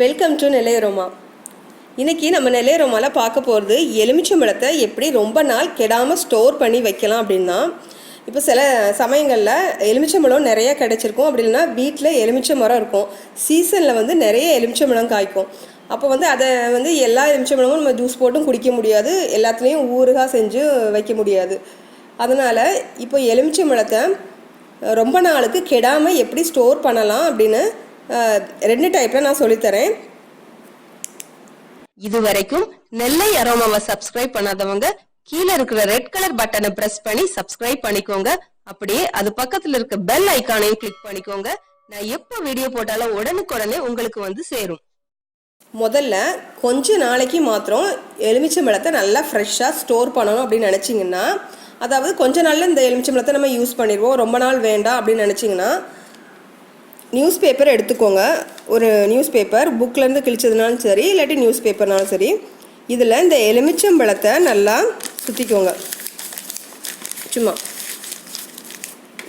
Welcome to நெல்லை ரோமா. இன்றைக்கி நம்ம நெல்லை ரோமாவில் பார்க்க போகிறது எலுமிச்சம்பழத்தை எப்படி ரொம்ப நாள் கெடாமல் ஸ்டோர் பண்ணி வைக்கலாம் அப்படின்னா. இப்போ சில சமயங்களில் எலுமிச்சம்பழம் நிறைய கிடைச்சிருக்கும், அப்படி இல்லைன்னா வீட்டில் எலுமிச்சை மரம் இருக்கும். சீசனில் நிறைய எலுமிச்சம்பழம் காய்க்கும். அப்போ அதை எல்லா எலுமிச்சம்பழமும் நம்ம ஜூஸ் போட்டும் குடிக்க முடியாது, எல்லாத்துலேயும் ஊறுகாய் செஞ்சு வைக்க முடியாது. அதனால் இப்போ எலுமிச்சம்பழத்தை ரொம்ப நாளுக்கு கெடாமல் எப்படி ஸ்டோர் பண்ணலாம் அப்படின்னு ரெண்டு டைப்ல நான் சொல்லித்தரேன். இது வரைக்கும் நெல்லை அரோமாவை சப்ஸ்கிரைப் பண்ணாதவங்க கீழே இருக்கிற ரெட் கலர் பட்டனை பிரஸ் பண்ணி சப்ஸ்கிரைப் பண்ணிக்கோங்க. அப்படியே அது பக்கத்துல இருக்க பெல் ஐகானையும் கிளிக் பண்ணிக்கோங்க. நான் எப்போ வீடியோ போட்டாலும் உடனுக்குடனே உங்களுக்கு சேரும். முதல்ல கொஞ்ச நாளைக்கு மாத்திரம் எலுமிச்சம்பழத்தை நல்லா ஃப்ரெஷ்ஷாக ஸ்டோர் பண்ணணும் அப்படின்னு நினச்சிங்கன்னா, அதாவது கொஞ்ச நாளில் இந்த எலுமிச்சம்பழத்தை நம்ம யூஸ் பண்ணிடுவோம், ரொம்ப நாள் வேண்டாம் அப்படின்னு நினச்சிங்கன்னா, நியூஸ் பேப்பர் எடுத்துக்கோங்க. ஒரு நியூஸ் பேப்பர் புக்லேருந்து கிழிச்சதுனாலும் சரி, இல்லாட்டி நியூஸ் பேப்பர்னாலும் சரி, இதில் இந்த எலுமிச்சம்பழத்தை நல்லா சுற்றிக்கோங்க. சும்மா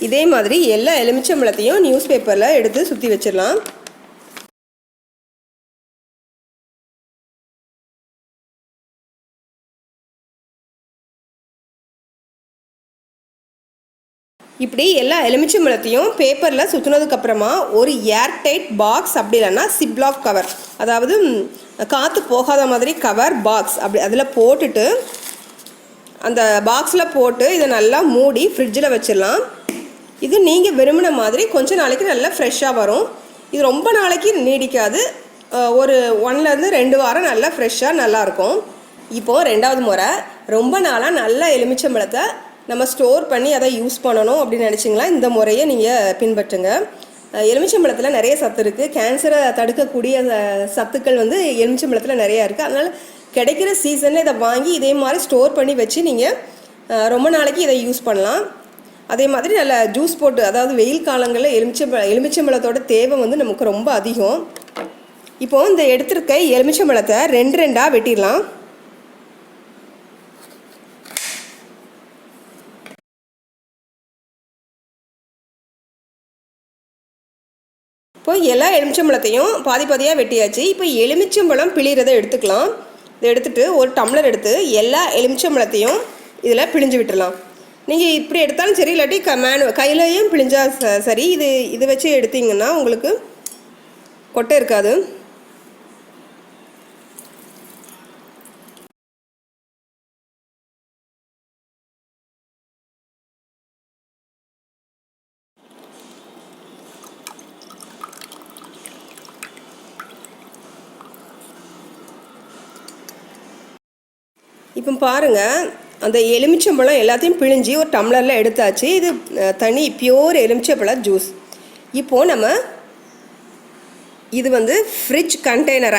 இதே மாதிரி எல்லா எலுமிச்சம்பழத்தையும் நியூஸ் பேப்பரில் எடுத்து சுற்றி வச்சிடலாம். இப்படி எல்லா எலுமிச்சம்பழத்தையும் பேப்பரில் சுற்றினதுக்கப்புறமா ஒரு ஏர்டைட் பாக்ஸ், அப்படி இல்லைன்னா சிப்லாக் கவர், அதாவது காற்று போகாத மாதிரி கவர் பாக்ஸ், அப்படி அதில் போட்டுட்டு அந்த பாக்ஸில் போட்டு இதை நல்லா மூடி ஃப்ரிட்ஜில் வச்சிடலாம். இது நீங்கள் விரும்பின மாதிரி கொஞ்ச நாளைக்கு நல்லா ஃப்ரெஷ்ஷாக வரும். இது ரொம்ப நாளைக்கு நீடிக்காது, ஒரு 1லேருந்து 2 வாரம் நல்லா ஃப்ரெஷ்ஷாக நல்லாயிருக்கும். இப்போது ரெண்டாவது முறை ரொம்ப நாளாக நல்ல எலுமிச்சம்பழத்தை நம்ம ஸ்டோர் பண்ணி அதை யூஸ் பண்ணணும் அப்படின்னு நினச்சிங்களா, இந்த முறையை நீங்கள் பின்பற்றுங்க. எலுமிச்சம்பழத்தில் நிறைய சத்து இருக்குது. கேன்சரை தடுக்கக்கூடிய சத்துக்கள் எலுமிச்சம்பழத்தில் நிறையா இருக்குது. அதனால் கிடைக்கிற சீசனில் இதை வாங்கி இதே மாதிரி ஸ்டோர் பண்ணி வச்சு நீங்கள் ரொம்ப நாளைக்கு இதை யூஸ் பண்ணலாம். அதே மாதிரி நல்லா ஜூஸ் போட்டு, அதாவது வெயில் காலங்களில் எலுமிச்சம்பழத்தோட தேவை நமக்கு ரொம்ப அதிகம். இப்போது இந்த எடுத்துருக்க எலுமிச்சம்பழத்தை 2 வெட்டிடலாம். இப்போ எல்லா எலுமிச்சம்பழத்தையும் பாதி பாதியாக வெட்டியாச்சு. இப்போ எலுமிச்சம்பழம் பிழிகிறத எடுத்துக்கலாம். இதை எடுத்துகிட்டு ஒரு டம்ளர் எடுத்து எல்லா எலுமிச்சம்பழத்தையும் இதில் பிழிஞ்சு விட்டுடலாம். நீங்கள் இப்படி எடுத்தாலும் சரி, இல்லாட்டி கையிலையும் பிழிஞ்சால் சரி. இது வச்சு எடுத்திங்கன்னா உங்களுக்கு கொட்டை இருக்காது. இப்போ பாருங்கள், அந்த எலுமிச்சம்பழம் எல்லாத்தையும் பிழிஞ்சி ஒரு டம்ளரில் எடுத்தாச்சு. இது தனி பியூர் எலுமிச்சம்பழம் ஜூஸ். இப்போது நம்ம இது fridge container,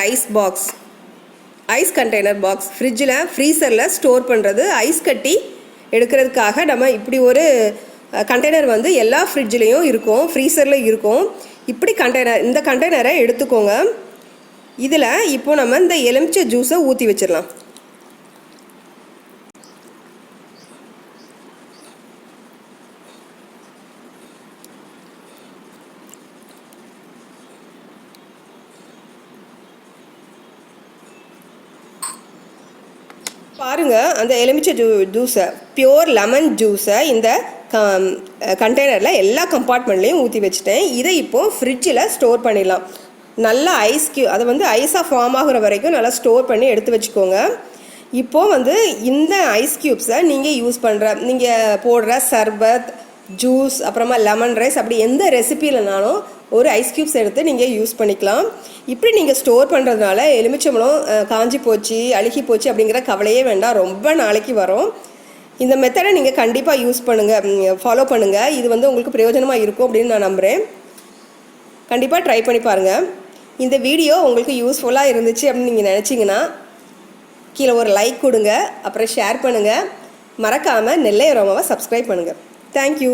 ice container box, ஃப்ரீசரில் ஸ்டோர் பண்ணுறது, ஐஸ் கட்டி எடுக்கிறதுக்காக நம்ம இப்படி ஒரு கண்டெய்னர் எல்லா ஃப்ரிட்ஜ்லேயும் இருக்கும், ஃப்ரீசரில் இருக்கும். இப்படி இந்த கண்டெய்னரை எடுத்துக்கோங்க. இதில் இப்போது நம்ம இந்த எலுமிச்சை ஜூஸை ஊற்றி வச்சிடலாம். பாருங்கள், அந்த எலுமிச்சை ஜூஸை, பியோர் லெமன் ஜூஸை இந்த கண்டெய்னரில் எல்லா கம்பார்ட்மெண்ட்லேயும் ஊற்றி வச்சுட்டேன். இதை இப்போது ஃப்ரிட்ஜில் ஸ்டோர் பண்ணிடலாம். நல்லா அதை ஐஸாக ஃபார்ம் ஆகுற வரைக்கும் நல்லா ஸ்டோர் பண்ணி எடுத்து வச்சுக்கோங்க. இப்போது இந்த ஐஸ் க்யூப்ஸை நீங்கள் போடுற சர்பத், ஜூஸ், அப்புறமா லெமன் ரைஸ், அப்படி எந்த ரெசிபியிலனாலும் ஒரு ஐஸ் க்யூப்ஸ் எடுத்து நீங்கள் யூஸ் பண்ணிக்கலாம். இப்படி நீங்கள் ஸ்டோர் பண்ணுறதுனால எலுமிச்சம்பழம் காஞ்சி போச்சு, அழுகி போச்சு அப்படிங்கிற கவலையே வேண்டாம், ரொம்ப நாளைக்கு வரும். இந்த மெத்தடை நீங்கள் கண்டிப்பாக யூஸ் பண்ணுங்கள், ஃபாலோ பண்ணுங்கள். இது உங்களுக்கு பிரயோஜனமாக இருக்கும் அப்படின்னு நான் நம்புகிறேன். கண்டிப்பாக ட்ரை பண்ணி பாருங்கள். இந்த வீடியோ உங்களுக்கு யூஸ்ஃபுல்லாக இருந்துச்சு அப்படின்னு நீங்கள் நினச்சிங்கன்னா கீழே ஒரு லைக் கொடுங்க, அப்புறம் ஷேர் பண்ணுங்கள். மறக்காமல் நெல்லை அரோமாவை சப்ஸ்கிரைப் பண்ணுங்கள். தேங்க்யூ.